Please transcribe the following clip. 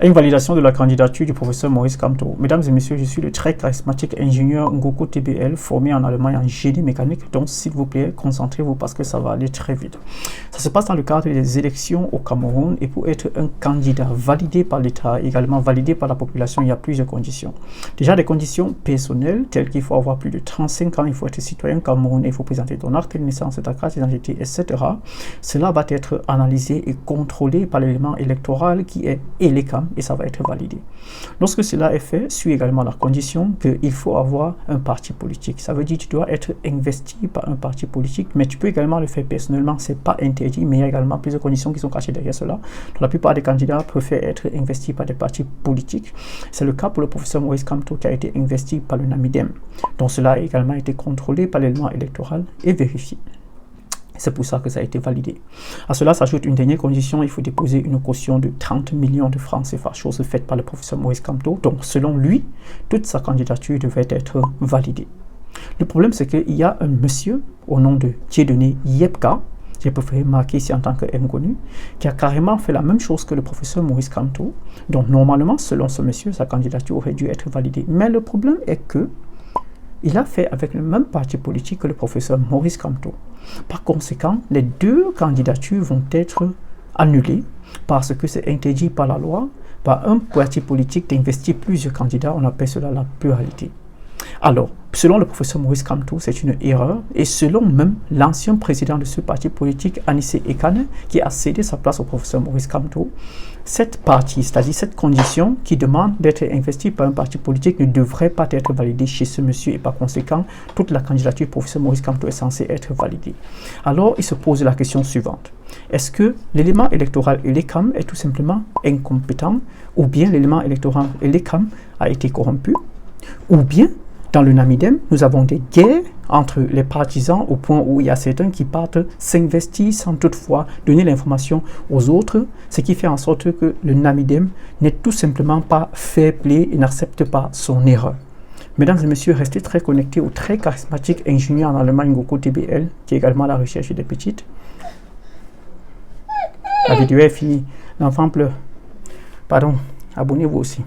Une validation de la candidature du professeur Maurice Kamto. Mesdames et messieurs, je suis le très charismatique ingénieur Ngoko TBL, formé en Allemagne en génie mécanique. Donc, s'il vous plaît, concentrez-vous parce que ça va aller très vite. Ça se passe dans le cadre des élections au Cameroun et pour être un candidat validé par l'État, également validé par la population, il y a plusieurs conditions. Déjà, des conditions personnelles, telles qu'il faut avoir plus de 35 ans, il faut être citoyen camerounais, il faut présenter ton acte de naissance, ta carte d'identité, etc. Cela va être analysé et contrôlé par l'élément électoral qui est ELECAM et ça va être validé. Lorsque cela est fait, suit également la condition qu'il faut avoir un parti politique. Ça veut dire que tu dois être investi par un parti politique, mais tu peux également le faire personnellement, c'est pas interdit, mais il y a également plusieurs conditions qui sont cachées derrière cela. Donc, la plupart des candidats préfèrent être investis par des partis politiques. C'est le cas pour le professeur Maurice Kamto qui a été investi par le Namidem. Donc cela a également été contrôlé par l'élément électoral et vérifié. C'est pour ça que ça a été validé. À cela s'ajoute une dernière condition, il faut déposer une caution de 30 millions de francs CFA, chose faite par le professeur Maurice Kamto. Donc selon lui, toute sa candidature devait être validée. Le problème c'est qu'il y a un monsieur au nom de Dieudonné Yepka, j'ai préféré marquer ici en tant qu'inconnu, qui a carrément fait la même chose que le professeur Maurice Kamto. Donc normalement, selon ce monsieur, sa candidature aurait dû être validée. Mais le problème est que il a fait avec le même parti politique que le professeur Maurice Kamto. Par conséquent, les deux candidatures vont être annulées parce que c'est interdit par la loi, par un parti politique d'investir plusieurs candidats, on appelle cela la pluralité. Alors, selon le professeur Maurice Kamto, c'est une erreur et selon même l'ancien président de ce parti politique, Anissé Ekane, qui a cédé sa place au professeur Maurice Kamto, cette partie, c'est-à-dire cette condition qui demande d'être investi par un parti politique ne devrait pas être validée chez ce monsieur et par conséquent, toute la candidature du professeur Maurice Kamto est censée être validée. Alors, il se pose la question suivante. Est-ce que l'élément électoral ELECAM est tout simplement incompétent ou bien l'élément électoral ELECAM a été corrompu ou bien dans le Namidem, nous avons des guerres entre les partisans au point où il y a certains qui partent s'investir sans toutefois donner l'information aux autres, ce qui fait en sorte que le Namidem n'est tout simplement pas fair play et n'accepte pas son erreur. Mesdames et messieurs, restez très connectés au très charismatique ingénieur en Allemagne Ngoko TBL, qui est également à la recherche des petites. La vidéo est finie. L'enfant pleure. Pardon, abonnez-vous aussi.